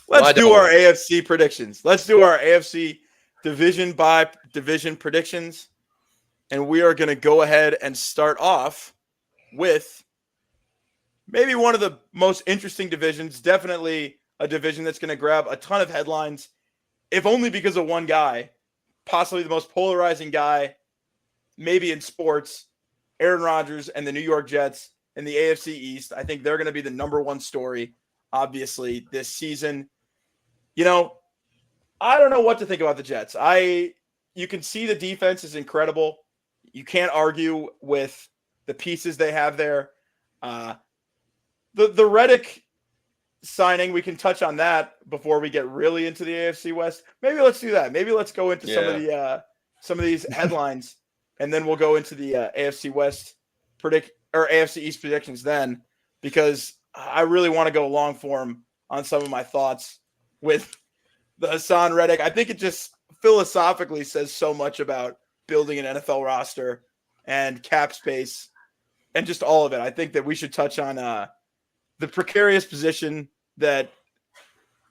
Let's do our AFC predictions. Let's do our AFC division by division predictions. And we are going to go ahead and start off with maybe one of the most interesting divisions, definitely a division that's going to grab a ton of headlines, if only because of one guy, possibly the most polarizing guy, maybe in sports, Aaron Rodgers and the New York Jets in the AFC East. I think they're going to be the number one story, obviously, this season. You know, I don't know what to think about the Jets. You can see the defense is incredible. You can't argue with the pieces they have there. The Reddick signing, we can touch on that before we get really into the AFC West. Maybe let's do that. Maybe let's go into some of these headlines, and then we'll go into the AFC West AFC East predictions then, because I really want to go long form on some of my thoughts with the Hassan Reddick. I think it just philosophically says so much about building an NFL roster and cap space and just all of it. I think that we should touch on the precarious position that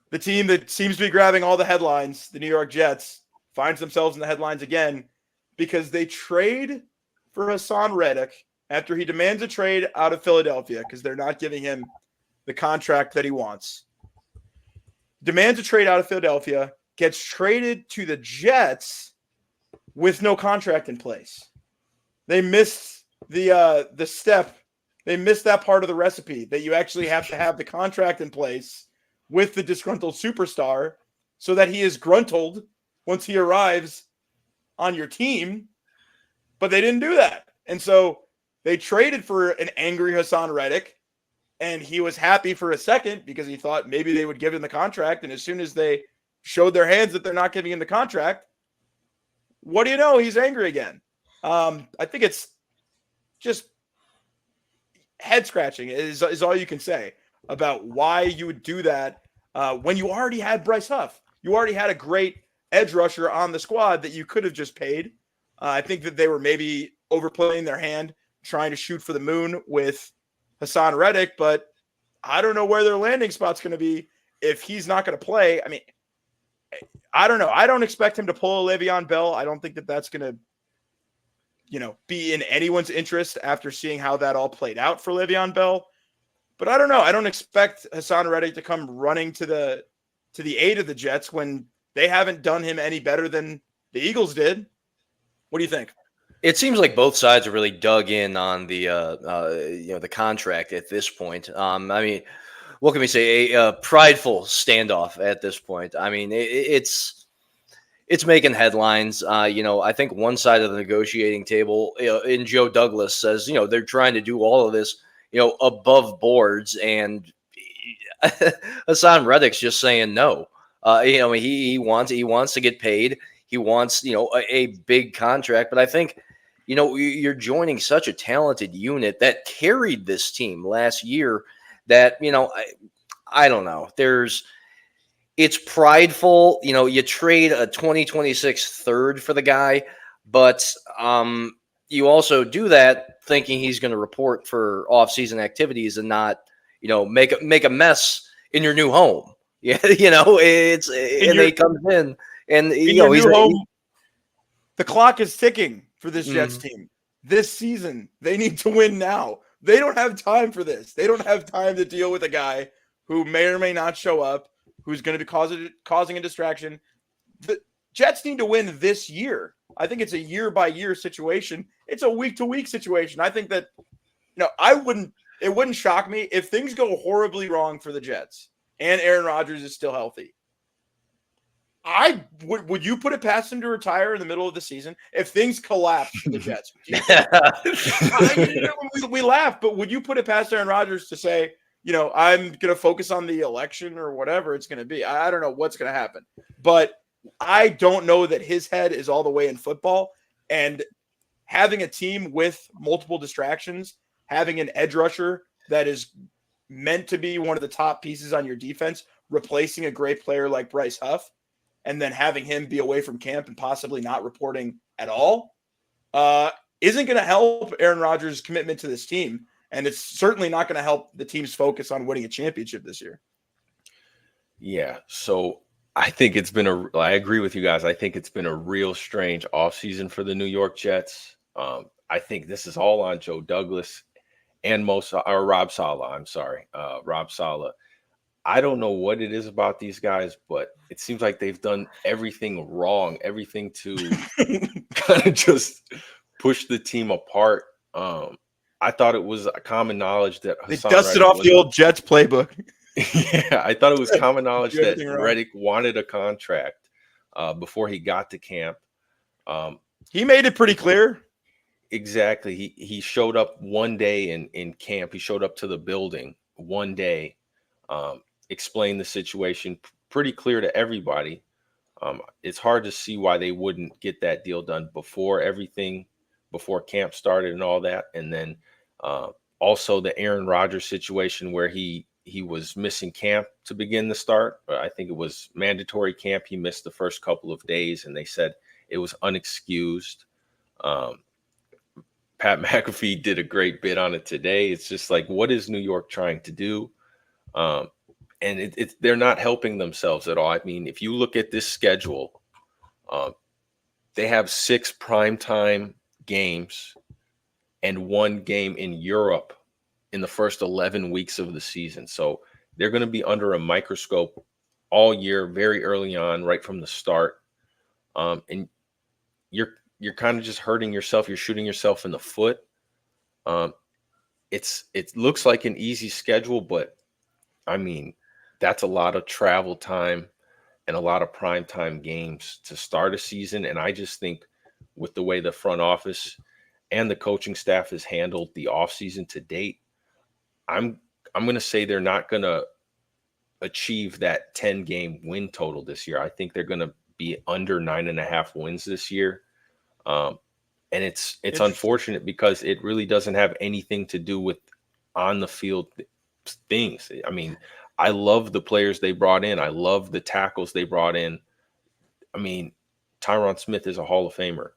the team that seems to be grabbing all the headlines, the New York Jets, finds themselves in the headlines again because they trade for Hassan Reddick after he demands a trade out of Philadelphia because they're not giving him the contract that he wants. Demands a trade out of Philadelphia, gets traded to the Jets with no contract in place. They missed the step. They missed that part of the recipe that you actually have to have the contract in place with the disgruntled superstar so that he is gruntled once he arrives on your team. But they didn't do that. And so they traded for an angry Hassan Reddick, and he was happy for a second because he thought maybe they would give him the contract. And as soon as they showed their hands that they're not giving him the contract, what do you know? He's angry again. I think it's just head scratching is all you can say about why you would do that when you already had Bryce Huff. You already had a great edge rusher on the squad that you could have just paid. I think that they were maybe overplaying their hand, trying to shoot for the moon with Hassan Reddick, but I don't know where their landing spot's going to be if he's not going to play. I mean, I don't know. I don't expect him to pull a Le'Veon Bell. I don't think that that's going to, be in anyone's interest after seeing how that all played out for Le'Veon Bell. But I don't know. I don't expect Hassan Reddick to come running to the aid of the Jets when they haven't done him any better than the Eagles did. What do you think? It seems like both sides are really dug in on the contract at this point. I mean, what can we say? A prideful standoff at this point. I mean, it's making headlines. I think one side of the negotiating table, in Joe Douglas, says they're trying to do all of this, above boards, and Hassan Reddick's just saying no. He wants to get paid. He wants a big contract, but I think. You're joining such a talented unit that carried this team last year that, I don't know. It's prideful. You trade a 2026 third for the guy, but you also do that thinking he's going to report for off-season activities and not, make a mess in your new home. Yeah, he comes in and he's home. The clock is ticking for this Jets team. This season, they need to win now. They don't have time for this. They don't have time to deal with a guy who may or may not show up, who's going to be causing a distraction. The Jets need to win this year. I think it's a year-by-year situation. It's a week-to-week situation. I think that, it wouldn't shock me if things go horribly wrong for the Jets and Aaron Rodgers is still healthy. Would you put it past him to retire in the middle of the season if things collapse for the Jets? We laugh, but would you put it past Aaron Rodgers to say, I'm going to focus on the election or whatever it's going to be? I don't know what's going to happen, but I don't know that his head is all the way in football, and having a team with multiple distractions, having an edge rusher that is meant to be one of the top pieces on your defense, replacing a great player like Bryce Huff, and then having him be away from camp and possibly not reporting at all, isn't going to help Aaron Rodgers' commitment to this team. And it's certainly not going to help the team's focus on winning a championship this year. Yeah. So I think I agree with you guys. I think it's been a real strange offseason for the New York Jets. I think this is all on Joe Douglas and Rob Saleh. I'm sorry, Rob Saleh. I don't know what it is about these guys, but it seems like they've done everything wrong, everything to kind of just push the team apart. I thought it was a common knowledge that They Hassan dusted Reddick off the wasn't. old Jets playbook. Yeah, I thought it was common knowledge Do that everything wrong. Reddick wanted a contract before he got to camp. He made it pretty clear. Exactly. He showed up one day in camp. He showed up to the building one day, explained the situation pretty clear to everybody. It's hard to see why they wouldn't get that deal done before camp started and all that. And then also the Aaron Rodgers situation where he was missing camp to begin the start. I think it was mandatory camp. He missed the first couple of days, and they said it was unexcused. Pat McAfee did a great bit on it today. It's just like, what is New York trying to do? And they're not helping themselves at all. I mean, if you look at this schedule, they have 6 primetime games and 1 game in Europe in the first 11 weeks of the season. So they're going to be under a microscope all year, very early on, right from the start. And you're kind of just hurting yourself. You're shooting yourself in the foot. It looks like an easy schedule, but I mean, that's a lot of travel time and a lot of primetime games to start a season. And I just think with the way the front office and the coaching staff has handled the offseason to date, I'm going to say they're not going to achieve that 10-game win total this year. I think they're going to be under 9.5 wins this year. And it's unfortunate because it really doesn't have anything to do with on the field things. I mean, I love the players they brought in. I love the tackles they brought in. I mean, Tyron Smith is a Hall of Famer.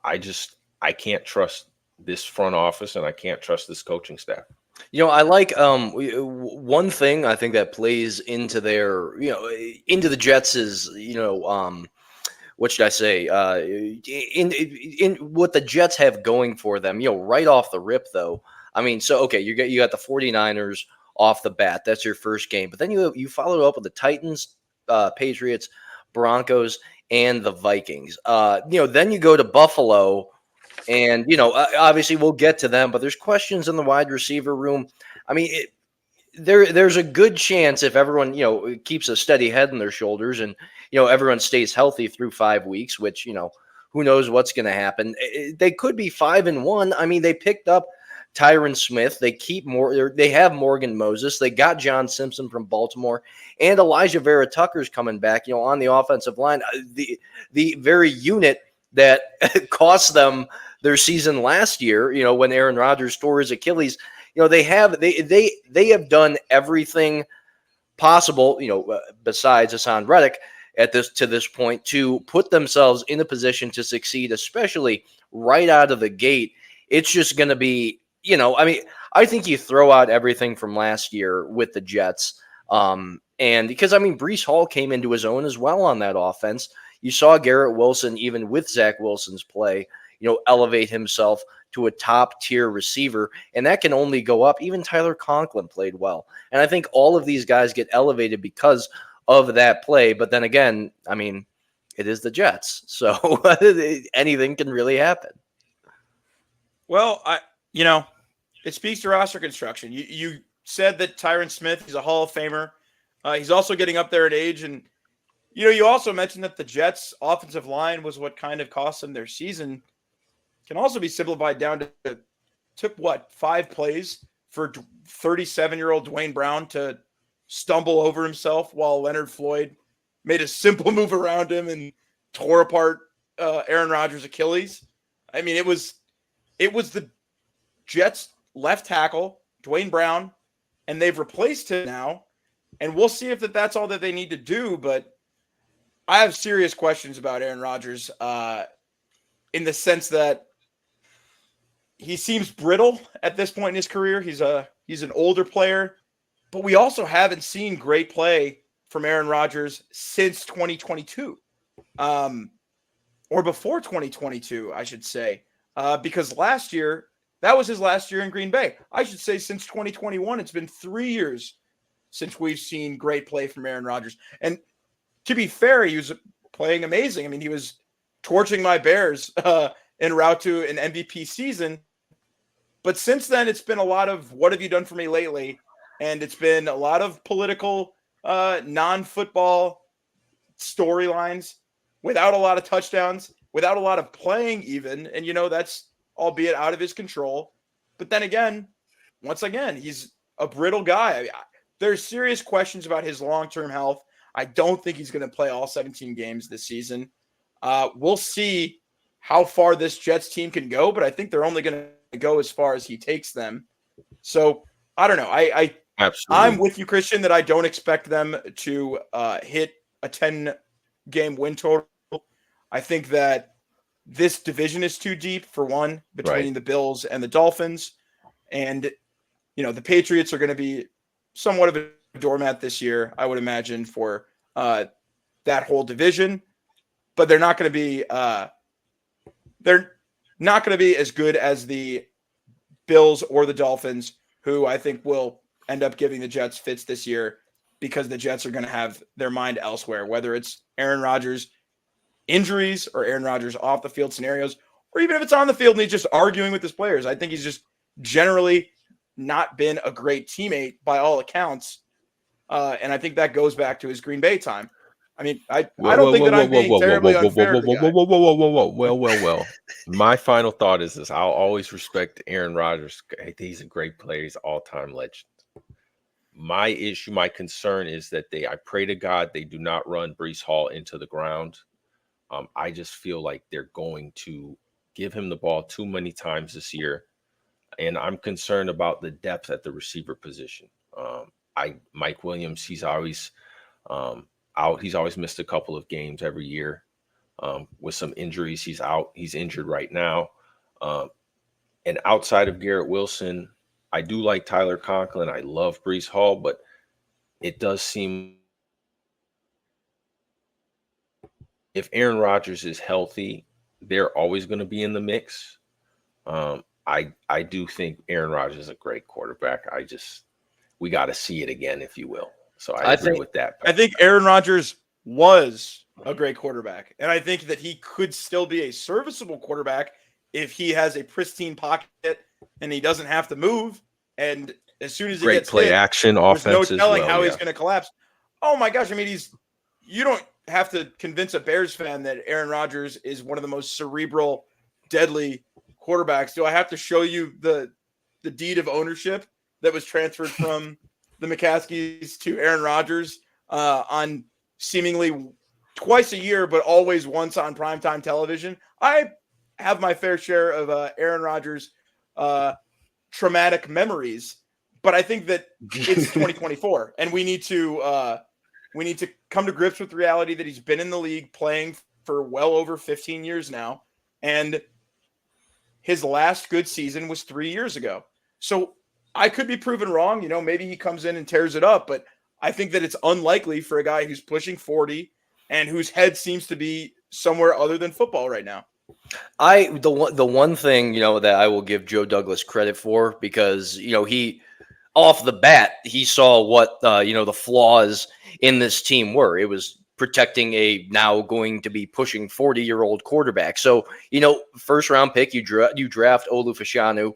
I can't trust this front office, and I can't trust this coaching staff. I like one thing I think that plays into their into the Jets is what should I say? In what the Jets have going for them, right off the rip, though. I mean, so okay, you got the 49ers off the bat. That's your first game, but then you followed up with the Titans, Patriots, Broncos, and the Vikings. Then you go to Buffalo, and obviously we'll get to them, but there's questions in the wide receiver room. I mean, there's a good chance if everyone keeps a steady head on their shoulders and everyone stays healthy through 5 weeks, which who knows what's going to happen. They could be 5-1. I mean, they picked up Tyron Smith. They have Morgan Moses. They got John Simpson from Baltimore, and Elijah Vera Tucker's coming back. On the offensive line, the very unit that cost them their season last year. When Aaron Rodgers tore his Achilles. They have done everything possible, besides Hassan Reddick to this point to put themselves in a position to succeed, especially right out of the gate. It's just going to be, I mean, I think you throw out everything from last year with the Jets. And because, Breece Hall came into his own as well on that offense. You saw Garrett Wilson, even with Zach Wilson's play, elevate himself to a top-tier receiver, and that can only go up. Even Tyler Conklin played well. And I think all of these guys get elevated because of that play. But then again, it is the Jets, so anything can really happen. Well, it speaks to roster construction. You said that Tyron Smith, he's a Hall of Famer. He's also getting up there in age, and you also mentioned that the Jets' offensive line was what kind of cost them their season. Can also be simplified down to took 5 plays for 37-year-old Dwayne Brown to stumble over himself while Leonard Floyd made a simple move around him and tore apart Aaron Rodgers' Achilles. I mean, it was the Jets left tackle, Dwayne Brown, and they've replaced him now. And we'll see if that's all that they need to do. But I have serious questions about Aaron Rodgers in the sense that he seems brittle at this point in his career. He's an older player, but we also haven't seen great play from Aaron Rodgers since 2022, or before 2022, I should say, because last year, that was his last year in Green Bay. I should say since 2021, it's been 3 years since we've seen great play from Aaron Rodgers. And to be fair, he was playing amazing. I mean, he was torching my Bears en route to an MVP season. But since then, it's been a lot of what have you done for me lately? And it's been a lot of political, non-football storylines without a lot of touchdowns, without a lot of playing even. And, that's albeit out of his control. But then again, once again, he's a brittle guy. There's serious questions about his long-term health. I don't think he's going to play all 17 games this season. We'll see how far this Jets team can go, but I think they're only going to go as far as he takes them. So I don't know. I'm with you, Christian, that I don't expect them to hit a 10-game win total. I think that this division is too deep, for one, between the Bills and the Dolphins. And, the Patriots are going to be somewhat of a doormat this year, I would imagine, for that whole division. But they're not going to be as good as the Bills or the Dolphins, who I think will end up giving the Jets fits this year, because the Jets are going to have their mind elsewhere, whether it's Aaron Rodgers injuries or Aaron Rodgers off the field scenarios, or even if it's on the field and he's just arguing with his players. I think he's just generally not been a great teammate by all accounts. And I think that goes back to his Green Bay time. I mean, I don't think that I'm being terribly unfair. Well. My final thought is this. I'll always respect Aaron Rodgers. He's a great player. He's an all-time legend. My concern is that I pray to God they do not run Breece Hall into the ground. I just feel like they're going to give him the ball too many times this year. And I'm concerned about the depth at the receiver position. Mike Williams, he's always out. He's always missed a couple of games every year with some injuries. He's out. He's injured right now. And outside of Garrett Wilson, I do like Tyler Conklin. I love Breece Hall, but it does seem if Aaron Rodgers is healthy, they're always going to be in the mix. I do think Aaron Rodgers is a great quarterback. We got to see it again, if you will. So I agree with that. I think Aaron Rodgers was a great quarterback, and I think that he could still be a serviceable quarterback if he has a pristine pocket and he doesn't have to move. And as soon as he gets play hit, action there's offense, no telling how he's going to collapse. Oh my gosh! I mean, you don't have to convince a Bears fan that Aaron Rodgers is one of the most cerebral, deadly quarterbacks. Do I have to show you the deed of ownership that was transferred from the McCaskies to Aaron Rodgers on seemingly twice a year, but always once on primetime television? I have my fair share of Aaron Rodgers traumatic memories, but I think that it's 2024, and we need to come to grips with the reality that he's been in the league playing for well over 15 years now, and his last good season was 3 years ago. So I could be proven wrong. Maybe he comes in and tears it up, but I think that it's unlikely for a guy who's pushing 40 and whose head seems to be somewhere other than football right now. The one thing, that I will give Joe Douglas credit for, because, he off the bat, he saw what, the flaws in this team were. It was protecting a now going to be pushing 40-year-old quarterback. So, first round pick, you draft Olu Fashanu.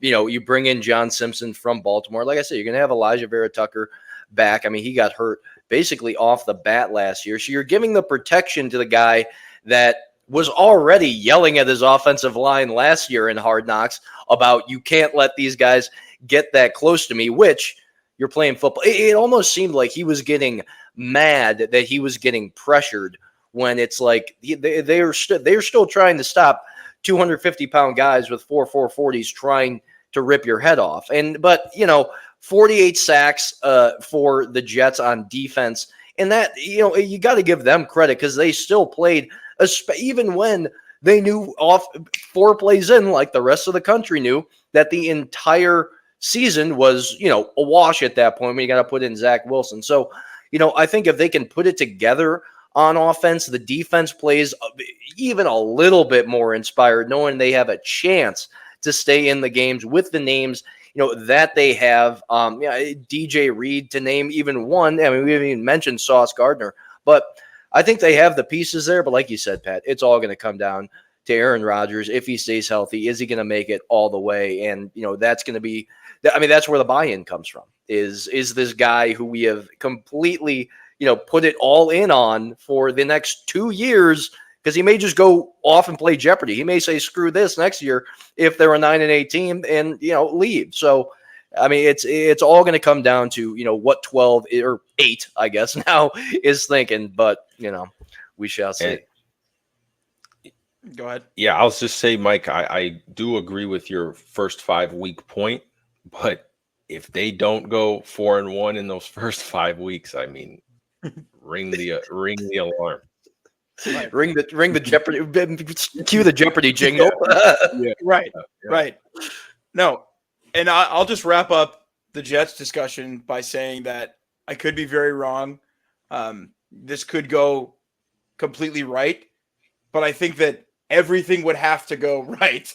You bring in John Simpson from Baltimore. Like I said, you're going to have Elijah Vera Tucker back. I mean, he got hurt basically off the bat last year. So you're giving the protection to the guy that was already yelling at his offensive line last year in Hard Knocks about you can't let these guys get that close to me, which you're playing football. It almost seemed like he was getting mad that he was getting pressured when it's like they're still trying to stop 250-pound guys with 4.40s trying to rip your head off. But 48 sacks for the Jets on defense. And that, you got to give them credit because they still played, even when they knew off 4 plays in, like the rest of the country knew, that the entire season was, a wash at that point when you got to put in Zach Wilson. So, I think if they can put it together on offense, the defense plays even a little bit more inspired, knowing they have a chance to stay in the games with the names, that they have. DJ Reed, to name even one. I mean, we haven't even mentioned Sauce Gardner, but I think they have the pieces there. But like you said, Pat, it's all going to come down to Aaron Rodgers. If he stays healthy, is he going to make it all the way? And, that's going to be, that's where the buy-in comes from, is this guy who we have completely, put it all in on for the next 2 years, because he may just go off and play Jeopardy. He may say, screw this next year if they're a 9-8 team and, leave. So, I mean, it's all going to come down to, what 12 or 8, I guess, now is thinking. But, we shall see. Go ahead. Yeah, I'll just say, Mike, I do agree with your first 5 week point. But if they don't go 4-1 in those first 5 weeks, I mean, ring the alarm. Right. Ring the Jeopardy, cue the Jeopardy jingle. Yeah. Right. No, and I'll just wrap up the Jets discussion by saying that I could be very wrong. This could go completely right, but I think that everything would have to go right,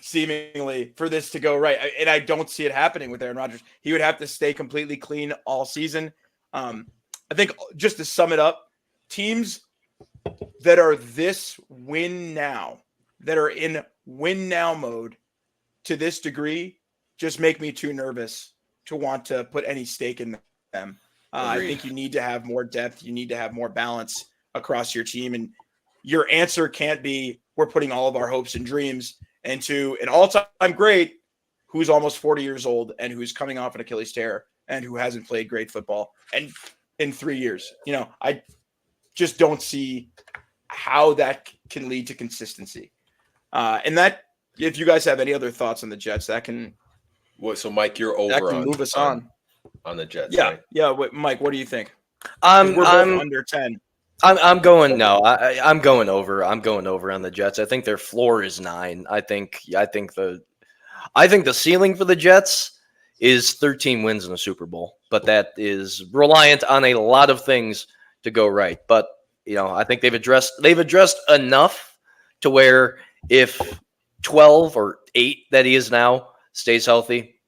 seemingly, for this to go right. And I don't see it happening with Aaron Rodgers. He would have to stay completely clean all season. I think, just to sum it up, teams that are this win now, that are in win now mode to this degree, just make me too nervous to want to put any stake in them. I think you need to have more depth. You need to have more balance across your team. And your answer can't be, we're putting all of our hopes and dreams into an all-time great who's almost 40 years old and who's coming off an Achilles tear and who hasn't played great football and in 3 years. I just don't see how that can lead to consistency. And that, if you guys have any other thoughts on the Jets, that can. So Mike, you're over on move us on the Jets. Yeah, right? yeah. Mike, what do you think? I'm We're both under 10. I'm going I'm going over. I'm going over on the Jets. I think their floor is 9. I think the ceiling for the Jets is 13 wins in the Super Bowl, but that is reliant on a lot of things to go right. But I think they've addressed enough to where if 12 or 8 that he is now stays healthy,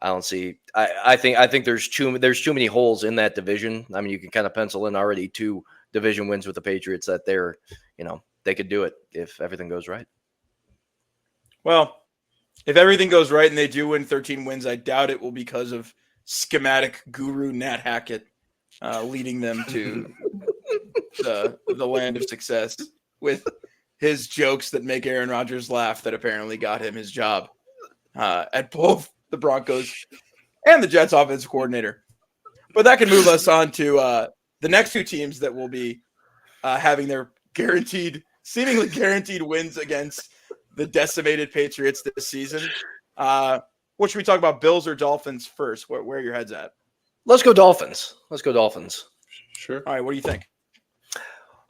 I don't see. I think there's too many holes in that division. I mean, you can kind of pencil in already 2 division wins with the Patriots that they're, they could do it if everything goes right. Well, if everything goes right and they do win 13 wins, I doubt it will because of schematic guru Nat Hackett leading them to the land of success with his jokes that make Aaron Rodgers laugh that apparently got him his job at both the Broncos and the Jets offensive coordinator. But that can move us on to the next 2 teams that will be having their seemingly guaranteed wins against the decimated Patriots this season. What should we talk about, Bills or Dolphins first? Where are your heads at? Let's go Dolphins. Sure. All right, what do you think?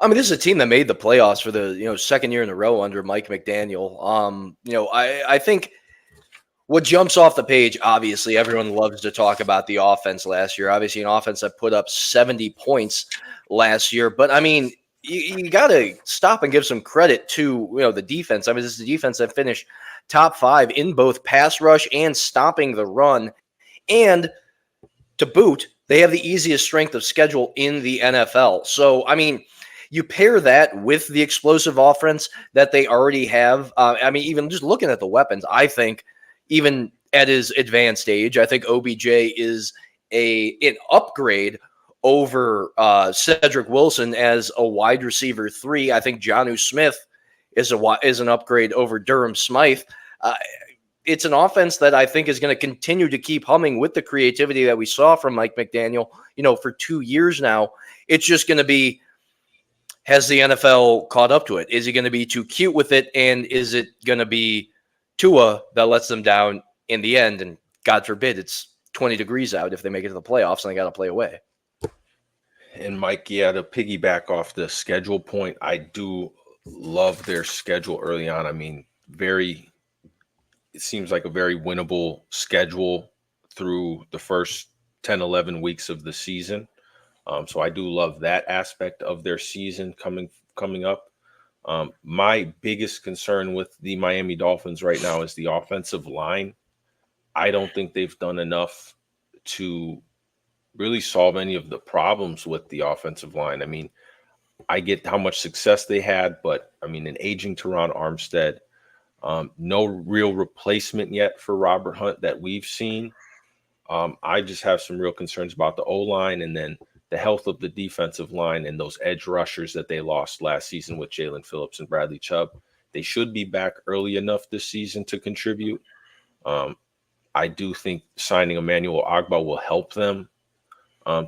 I mean, this is a team that made the playoffs for the second year in a row under Mike McDaniel. I think what jumps off the page, obviously, everyone loves to talk about the offense last year. Obviously, an offense that put up 70 points last year. But, I mean, you got to stop and give some credit to the defense. I mean, this is the defense that finished top 5 in both pass rush and stopping the run. And to boot, they have the easiest strength of schedule in the NFL. So, I mean, you pair that with the explosive offense that they already have. I mean, even just looking at the weapons, I think even at his advanced age, I think OBJ is an upgrade over Cedric Wilson as a wide receiver 3. I think Jonnu Smith is an upgrade over Durham Smythe. It's an offense that I think is going to continue to keep humming with the creativity that we saw from Mike McDaniel, for 2 years now. It's just going to be, has the NFL caught up to it? Is he going to be too cute with it? And is it going to be Tua that lets them down in the end? And God forbid it's 20 degrees out if they make it to the playoffs and they got to play away. And Mike, to piggyback off the schedule point, I do love their schedule early on. I mean, it seems like a very winnable schedule through the first 10, 11 weeks of the season. So I do love that aspect of their season coming up. My biggest concern with the Miami Dolphins right now is the offensive line. I don't think they've done enough to really solve any of the problems with the offensive line. I mean, I get how much success they had, but I mean, an aging Teron Armstead, no real replacement yet for Robert Hunt that we've seen. I just have some real concerns about the O-line and then the health of the defensive line and those edge rushers that they lost last season with Jalen Phillips and Bradley Chubb. They should be back early enough this season to contribute. I do think signing Emmanuel Ogbah will help them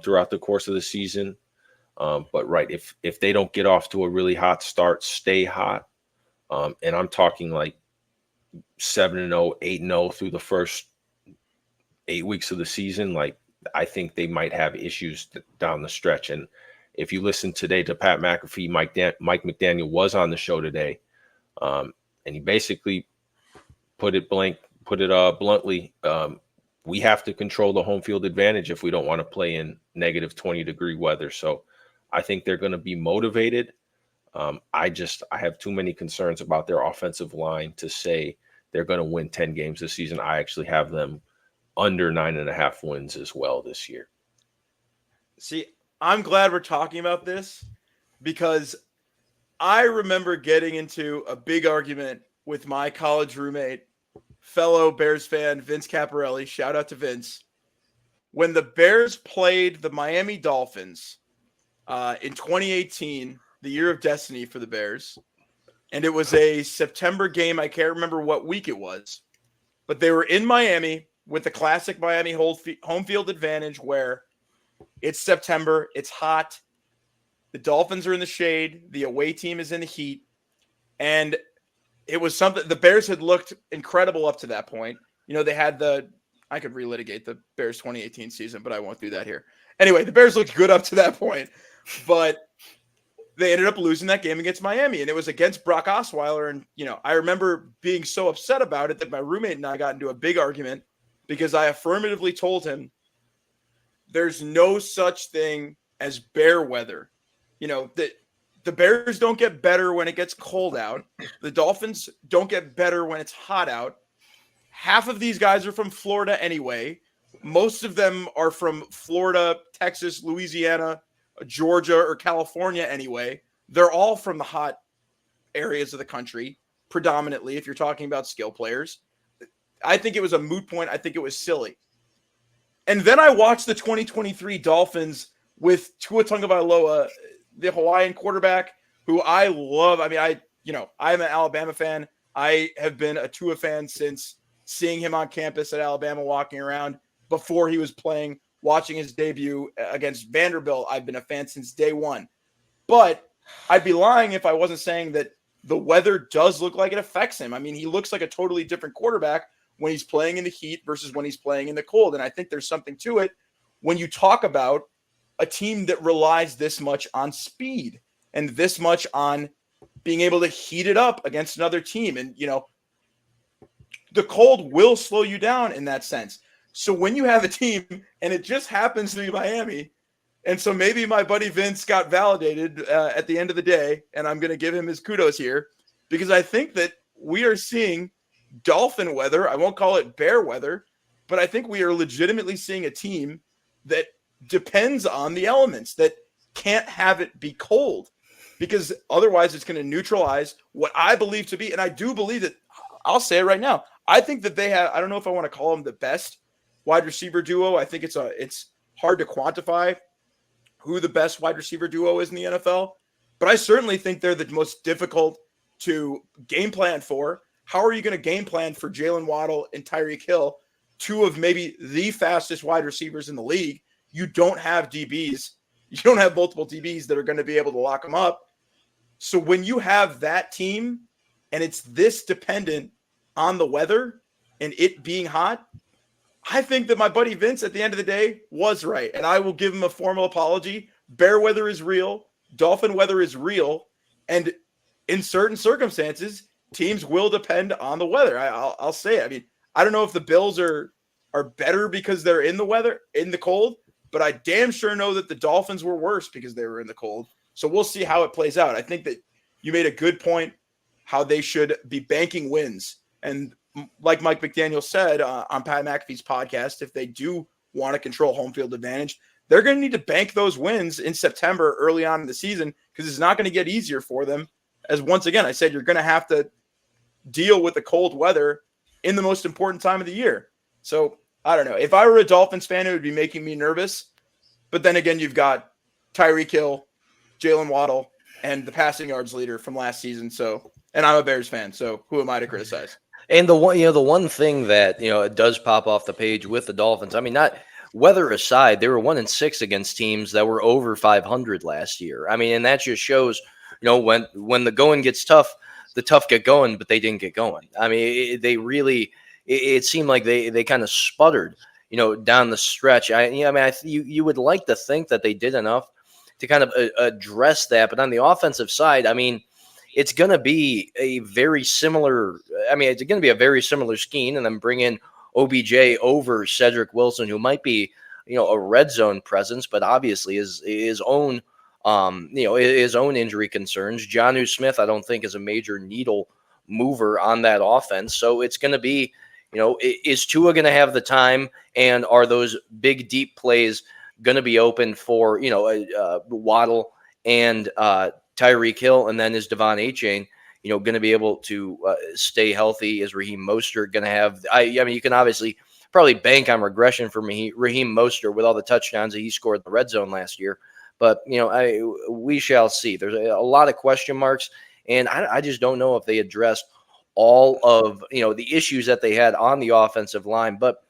throughout the course of the season. But right, if they don't get off to a really hot start, stay hot, and I'm talking like 7-0, 8-0 through the first 8 weeks of the season, like I think they might have issues down the stretch. And if you listen today to Pat McAfee, Mike McDaniel was on the show today, and he basically put it bluntly. We have to control the home field advantage if we don't want to play in negative 20-degree weather. So I think they're going to be motivated. I have too many concerns about their offensive line to say they're going to win 10 games this season. I actually have them under 9.5 wins as well this year. See, I'm glad we're talking about this because I remember getting into a big argument with my college roommate, fellow Bears fan, Vince Caparelli. Shout out to Vince. When the Bears played the Miami Dolphins in 2018, the year of destiny for the Bears, and it was a September game. I can't remember what week it was, but they were in Miami with the classic Miami home field advantage where it's September, it's hot, the Dolphins are in the shade, the away team is in the heat, and it was something the Bears had looked incredible up to that point. You know, they had I could relitigate the Bears 2018 season, but I won't do that here. Anyway, the Bears looked good up to that point, but they ended up losing that game against Miami, and it was against Brock Osweiler. And, you know, I remember being so upset about it that my roommate and I got into a big argument because I affirmatively told him there's no such thing as bear weather. You know, that the Bears don't get better when it gets cold out. The Dolphins don't get better when it's hot out. Half of these guys are from Florida anyway. Most of them are from Florida, Texas, Louisiana, Georgia, or California anyway. They're all from the hot areas of the country, predominantly, if you're talking about skill players. I think it was a moot point. I think it was silly. And then I watched the 2023 Dolphins with Tua Tagovailoa, the Hawaiian quarterback, who I love. I mean, I'm an Alabama fan. I have been a Tua fan since seeing him on campus at Alabama, walking around before he was playing, watching his debut against Vanderbilt. I've been a fan since day one. But I'd be lying if I wasn't saying that the weather does look like it affects him. I mean, he looks like a totally different quarterback when he's playing in the heat versus when he's playing in the cold. And I think there's something to it when you talk about a team that relies this much on speed and this much on being able to heat it up against another team. And, you know, the cold will slow you down in that sense. So when you have a team, and it just happens to be Miami, and so maybe my buddy Vince got validated at the end of the day, and I'm going to give him his kudos here, because I think that we are seeing Dolphin weather. I won't call it bear weather, but I think we are legitimately seeing a team that depends on the elements, that can't have it be cold, because otherwise it's going to neutralize what I believe to be, and I do believe that, I'll say it right now, I think that they have, I don't know if I want to call them the best wide receiver duo. I think it's hard to quantify who the best wide receiver duo is in the NFL, but I certainly think they're the most difficult to game plan for. How are you going to game plan for Jalen Waddle and Tyreek Hill, two of maybe the fastest wide receivers in the league? You don't have DBs. You don't have multiple DBs that are going to be able to lock them up. So when you have that team and it's this dependent on the weather and it being hot, I think that my buddy Vince at the end of the day was right. And I will give him a formal apology. Bear weather is real. Dolphin weather is real. And in certain circumstances, teams will depend on the weather. I'll say it. I mean, I don't know if the Bills are better because they're in the weather, in the cold, but I damn sure know that the Dolphins were worse because they were in the cold. So we'll see how it plays out. I think that you made a good point how they should be banking wins. And like Mike McDaniel said on Pat McAfee's podcast, if they do want to control home field advantage, they're going to need to bank those wins in September early on in the season because it's not going to get easier for them. As once again, I said, you're going to have to deal with the cold weather in the most important time of the year. So I don't know. If I were a Dolphins fan, it would be making me nervous. But then again, you've got Tyreek Hill, Jalen Waddle, and the passing yards leader from last season. So, and I'm a Bears fan, so who am I to criticize? And the one thing that it does pop off the page with the Dolphins. I mean, not weather aside, they were 1-6 against teams that were over 500 last year. I mean, and that just shows, when the going gets tough, the tough get going, but they didn't get going. I mean, it seemed like they kind of sputtered, down the stretch. You would like to think that they did enough to kind of address that, but on the offensive side, I mean, it's going to be a very similar. It's going to be a very similar scheme, and then bring in OBJ over Cedric Wilson, who might be, a red zone presence, but obviously his own injury concerns. Jonnu Smith, I don't think, is a major needle mover on that offense. So it's going to be, is Tua going to have the time, and are those big deep plays going to be open for Waddle and Tyreek Hill, and then is Devon Achane going to be able to stay healthy? Is Raheem Mostert going to have? You can obviously probably bank on regression for Raheem Mostert with all the touchdowns that he scored in the red zone last year. But we shall see. There's a lot of question marks, and I just don't know if they addressed all of the issues that they had on the offensive line. But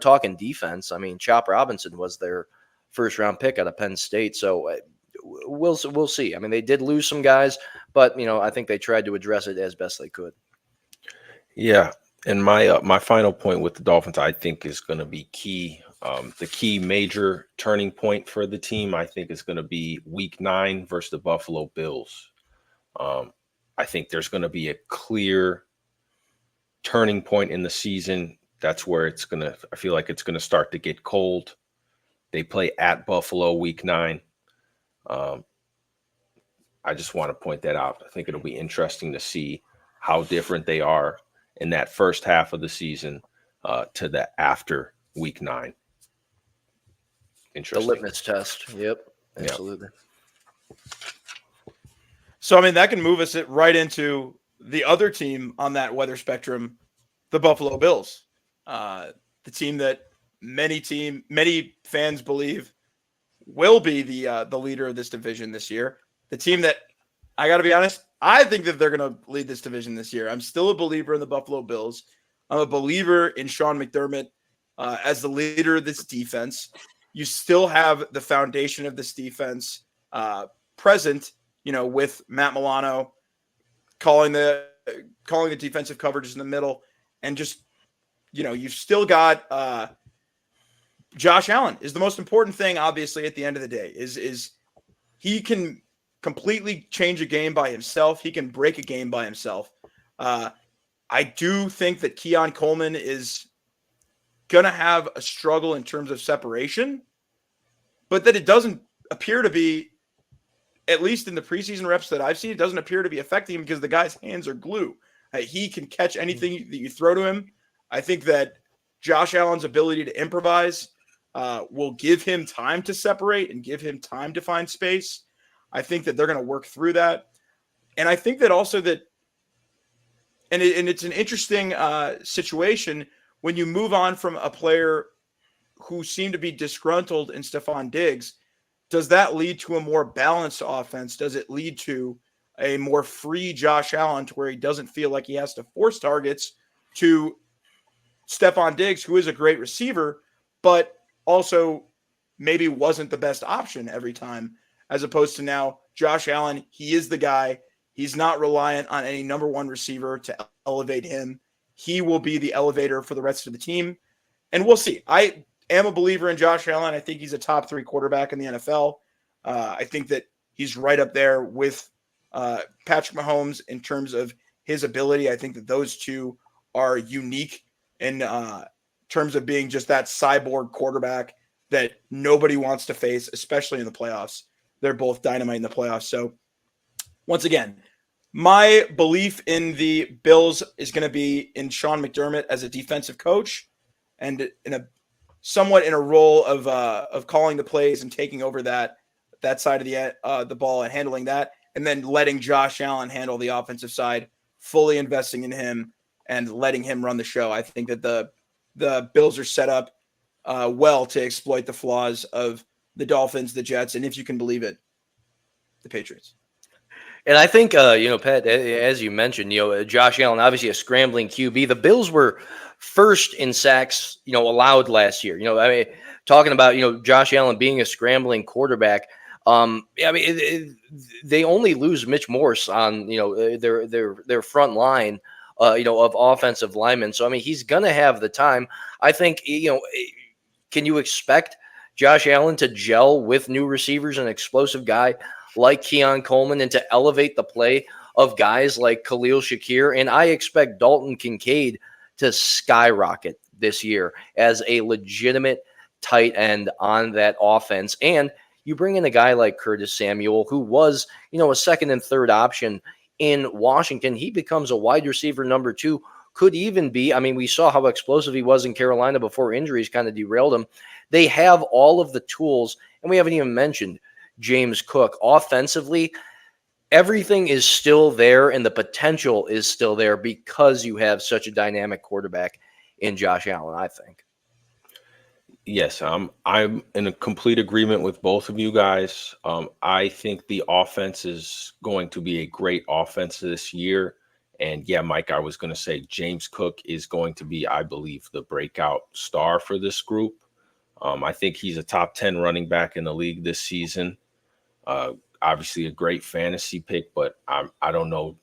talking defense, I mean, Chop Robinson was their first round pick out of Penn State, so we'll see. I mean, they did lose some guys, but I think they tried to address it as best they could. Yeah, and my final point with the Dolphins, I think, is going to be key. The key major turning point for the team, I think, is going to be Week 9 versus the Buffalo Bills. I think there's going to be a clear turning point in the season. That's where I feel like it's going to start to get cold. They play at Buffalo Week 9. I just want to point that out. I think it'll be interesting to see how different they are in that first half of the season to the after Week 9. Interesting. The litmus test. Yep, absolutely. Yep. So, I mean, that can move us right into the other team on that weather spectrum, the Buffalo Bills, the team that many fans believe will be the leader of this division this year. The team that, I got to be honest, I think that they're going to lead this division this year. I'm still a believer in the Buffalo Bills. I'm a believer in Sean McDermott as the leader of this defense. You still have the foundation of this defense present, with Matt Milano calling the defensive coverages in the middle, and just, you've still got Josh Allen is the most important thing, obviously, at the end of the day, is he can completely change a game by himself. He can break a game by himself. I do think that Keon Coleman is going to have a struggle in terms of separation, but that it doesn't appear to be, at least in the preseason reps that I've seen, it doesn't appear to be affecting him because the guy's hands are glue. He can catch anything that you throw to him. I think that Josh Allen's ability to improvise will give him time to separate and give him time to find space. I think that they're going to work through that. And I think that also that, and it's an interesting situation when you move on from a player who seemed to be disgruntled in Stephon Diggs. Does that lead to a more balanced offense? Does it lead to a more free Josh Allen to where he doesn't feel like he has to force targets to Stephon Diggs, who is a great receiver, but also maybe wasn't the best option every time, as opposed to now Josh Allen, he is the guy. He's not reliant on any number one receiver to elevate him. He will be the elevator for the rest of the team. And we'll see. I am a believer in Josh Allen. I think he's a top 3 quarterback in the NFL. I think that he's right up there with Patrick Mahomes in terms of his ability. I think that those two are unique in terms of being just that cyborg quarterback that nobody wants to face, especially in the playoffs. They're both dynamite in the playoffs. So once again, my belief in the Bills is going to be in Sean McDermott as a defensive coach, and somewhat in a role of calling the plays and taking over that side of the ball and handling that, and then letting Josh Allen handle the offensive side, fully investing in him and letting him run the show. I think that the Bills are set up well to exploit the flaws of the Dolphins, the Jets, and if you can believe it, the Patriots. And I think, Pat, as you mentioned, Josh Allen, obviously a scrambling QB. The Bills were first in sacks, allowed last year. I mean, talking about, Josh Allen being a scrambling quarterback. They only lose Mitch Morse on, their front line, of offensive linemen. So, I mean, he's going to have the time. I think, can you expect Josh Allen to gel with new receivers, an explosive guy like Keon Coleman, and to elevate the play of guys like Khalil Shakir? And I expect Dalton Kincaid to skyrocket this year as a legitimate tight end on that offense. And you bring in a guy like Curtis Samuel, who was, a second and third option in Washington. He becomes a wide receiver number 2, could even be. I mean, we saw how explosive he was in Carolina before injuries kind of derailed him. They have all of the tools, and we haven't even mentioned James Cook. Offensively, everything is still there, and the potential is still there because you have such a dynamic quarterback in Josh Allen, I think. Yes, I'm in a complete agreement with both of you guys. I think the offense is going to be a great offense this year. And yeah, Mike, I was going to say James Cook is going to be, I believe, the breakout star for this group. I think he's a top 10 running back in the league this season. Obviously a great fantasy pick, but I don't know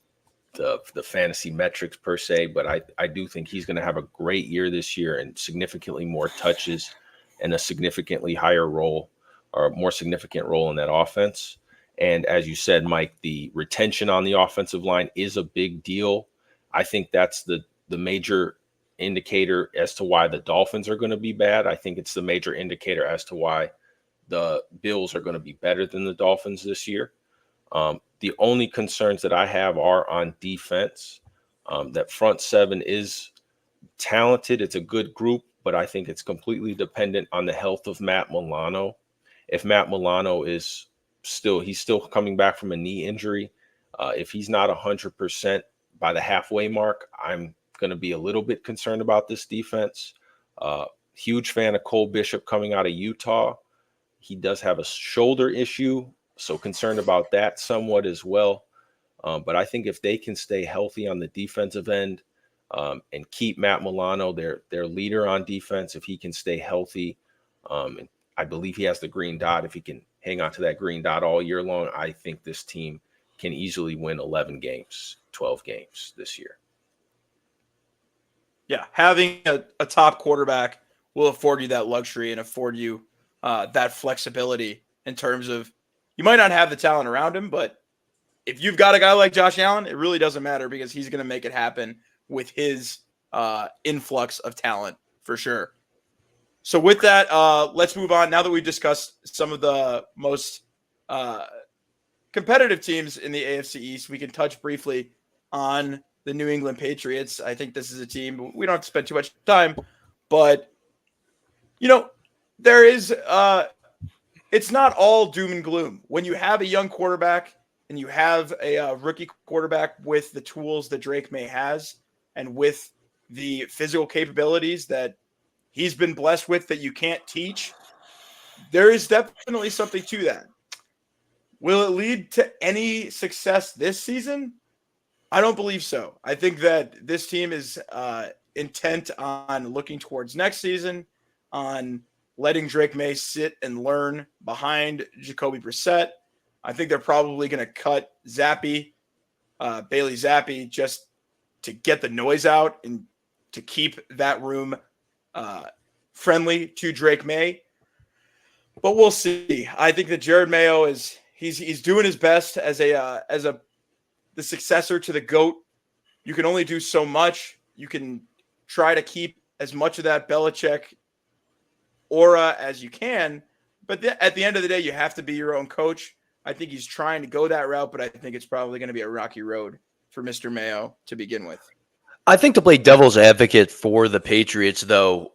the fantasy metrics per se, but I do think he's going to have a great year this year and significantly more touches and a significantly higher role or more significant role in that offense. And as you said, Mike, the retention on the offensive line is a big deal. I think that's the major indicator as to why the Dolphins are going to be bad. I think it's the major indicator as to why the Bills are going to be better than the Dolphins this year. The only concerns that I have are on defense. That front seven is talented. It's a good group, but I think it's completely dependent on the health of Matt Milano. If Matt Milano is he's still coming back from a knee injury. If he's not 100% by the halfway mark, I'm going to be a little bit concerned about this defense. Huge fan of Cole Bishop coming out of Utah. He does have a shoulder issue, so concerned about that somewhat as well. But I think if they can stay healthy on the defensive end and keep Matt Milano, their leader on defense, if he can stay healthy, and I believe he has the green dot. If he can hang on to that green dot all year long, I think this team can easily win 11 games, 12 games this year. Yeah, having a top quarterback will afford you that luxury and afford you that flexibility in terms of you might not have the talent around him, but if you've got a guy like Josh Allen, it really doesn't matter because he's going to make it happen with his influx of talent for sure. So with that, let's move on. Now that we've discussed some of the most competitive teams in the AFC East, we can touch briefly on the New England Patriots. I think this is a team we don't have to spend too much time, but there is it's not all doom and gloom. When you have a young quarterback and you have a rookie quarterback with the tools that Drake May has and with the physical capabilities that he's been blessed with that you can't teach, there is definitely something to that. Will it lead to any success this season? I don't believe so. I think that this team is intent on looking towards next season, on letting Drake May sit and learn behind Jacoby Brissett. I think they're probably going to cut Bailey Zappi, just to get the noise out and to keep that room friendly to Drake May. But we'll see. I think that Jared Mayo he's doing his best as the successor to the GOAT. You can only do so much. You can try to keep as much of that Belichick aura as you can. But at the end of the day, you have to be your own coach. I think he's trying to go that route, but I think it's probably going to be a rocky road for Mr. Mayo to begin with. I think to play devil's advocate for the Patriots, though,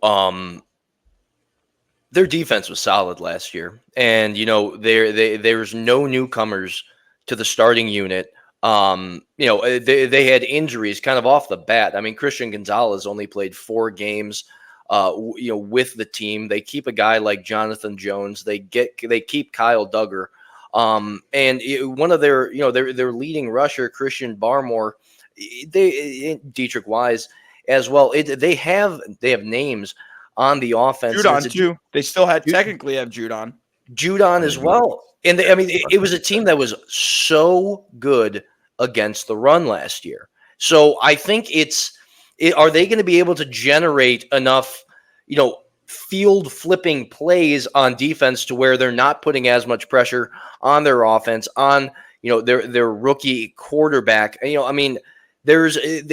their defense was solid last year, and there's no newcomers to the starting unit. They had injuries kind of off the bat. I mean, Christian Gonzalez only played 4 games, with the team. They keep a guy like Jonathan Jones. They keep Kyle Duggar, and one of their leading rusher, Christian Barmore, Dietrich Wise as well. They have names on the offense. Judon too. They still technically have Judon as well. And it was a team that was so good against the run last year. So I think are they going to be able to generate enough, field flipping plays on defense to where they're not putting as much pressure on their offense, on, their rookie quarterback? They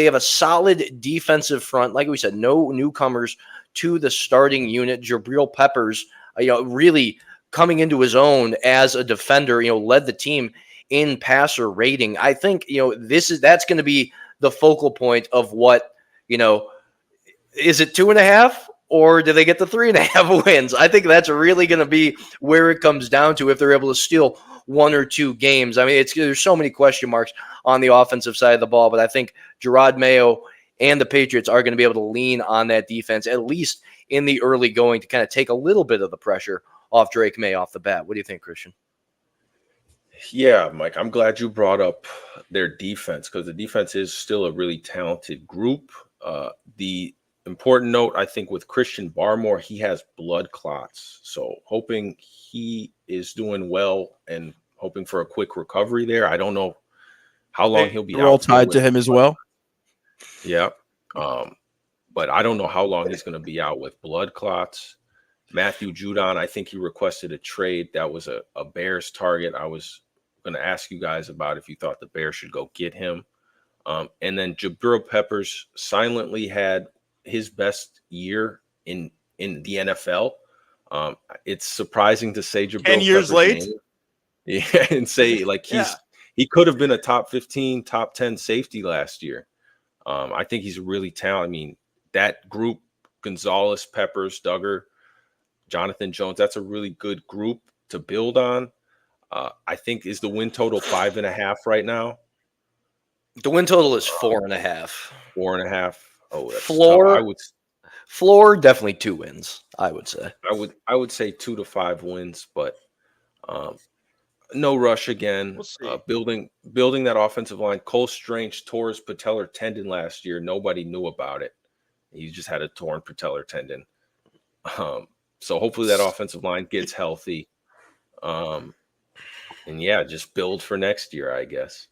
have a solid defensive front. Like we said, no newcomers to the starting unit. Jabril Peppers, really coming into his own as a defender, led the team in passer rating. I think, that's going to be the focal point of what, is it 2.5 or do they get the 3.5 wins? I think that's really going to be where it comes down to if they're able to steal 1 or 2 games. I mean, there's so many question marks on the offensive side of the ball, but I think Gerard Mayo and the Patriots are going to be able to lean on that defense, at least in the early going, to kind of take a little bit of the pressure off Drake May off the bat. What do you think, Christian? Yeah, Mike, I'm glad you brought up their defense, because the defense is still a really talented group. The important note, I think, with Christian Barmore, he has blood clots. So hoping he is doing well and hoping for a quick recovery there. I don't know how long he'll be out. We're all tied to him as well. Yeah. But I don't know how long he's going to be out with blood clots. Matthew Judon, I think he requested a trade. That was a Bears target. I was going to ask you guys about if you thought the Bears should go get him. And then Jabril Peppers silently had his best year in the NFL. It's surprising to say Jabril 10 years Peppers late. name. Yeah, and say like he could have been a top 15, top 10 safety last year. I think he's really talented. I mean, that group, Gonzalez, Peppers, Duggar, Jonathan Jones, that's a really good group to build on. I think, is the win total 5.5 right now? The win total is 4.5. 4.5. Oh, that's floor. Tough. Floor, definitely 2 wins, I would say. I would say 2 to 5 wins, but no rush again. We'll see. Building that offensive line. Cole Strange tore his patellar tendon last year. Nobody knew about it. He just had a torn patellar tendon. So hopefully that offensive line gets healthy. And yeah, just build for next year, I guess.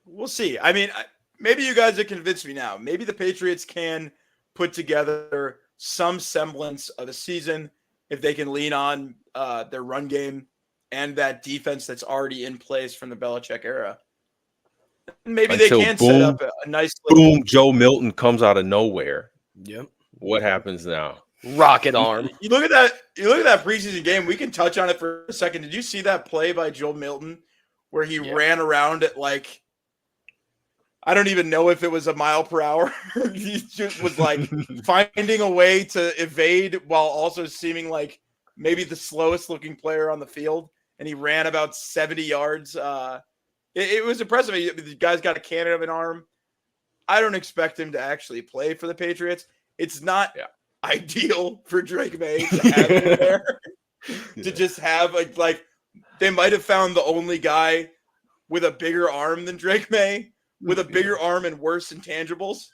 We'll see. I mean, maybe you guys have convinced me now. Maybe the Patriots can put together some semblance of a season if they can lean on their run game and that defense that's already in place from the Belichick era. Maybe Until they can set up a nice boom. Joe Milton comes out of nowhere. Yep. What happens now? Rocket arm. You look at that. You look at that preseason game. We can touch on it for a second. Did you see that play by Joe Milton where he ran around at like, I don't even know if it was a mile per hour. He just was like finding a way to evade while also seeming like maybe the slowest looking player on the field. And he ran about 70 yards. It was impressive. The guy's got a cannon of an arm. I don't expect him to actually play for the Patriots. It's not ideal for Drake May to have him there. To just have like they might have found the only guy with a bigger arm than Drake May, with a bigger arm and worse intangibles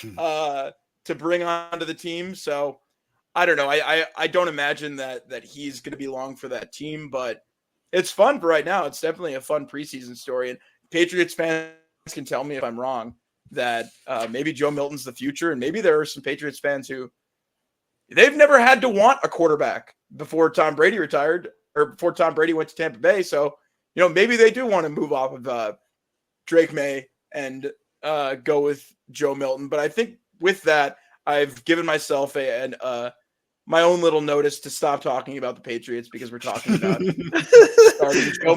to bring onto the team. So I don't know. I don't imagine that he's going to be long for that team, but it's fun for right now. It's definitely a fun preseason story. And Patriots fans can tell me if I'm wrong that maybe Joe Milton's the future. And maybe there are some Patriots fans who they've never had to want a quarterback before Tom Brady retired or before Tom Brady went to Tampa Bay. So, maybe they do want to move off of Drake May and go with Joe Milton. But I think with that, I've given myself a my own little notice to stop talking about the Patriots because we're talking about starting Joe